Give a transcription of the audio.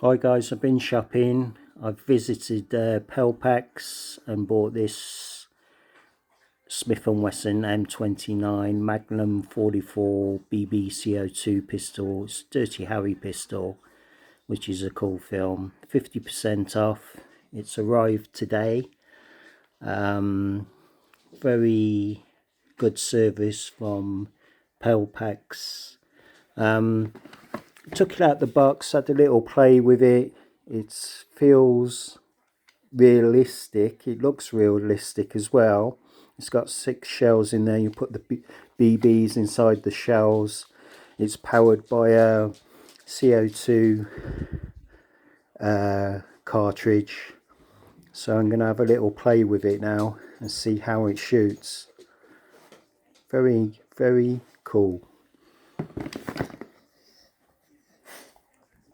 Hi guys, I've been shopping. I've visited Pelpax and bought this Smith Wesson M29 Magnum 44 BB CO2 pistol. It's Dirty Harry pistol, which is a cool film. 50% off. It's arrived today. Very good service from Pelpax. Took it out the box, had a little play with it. It feels realistic. It looks realistic as well. It's got 6 shells in there. You put the BBs inside the shells. It's powered by a CO2 cartridge. So I'm going to have a little play with it now and see how it shoots. Very, very cool.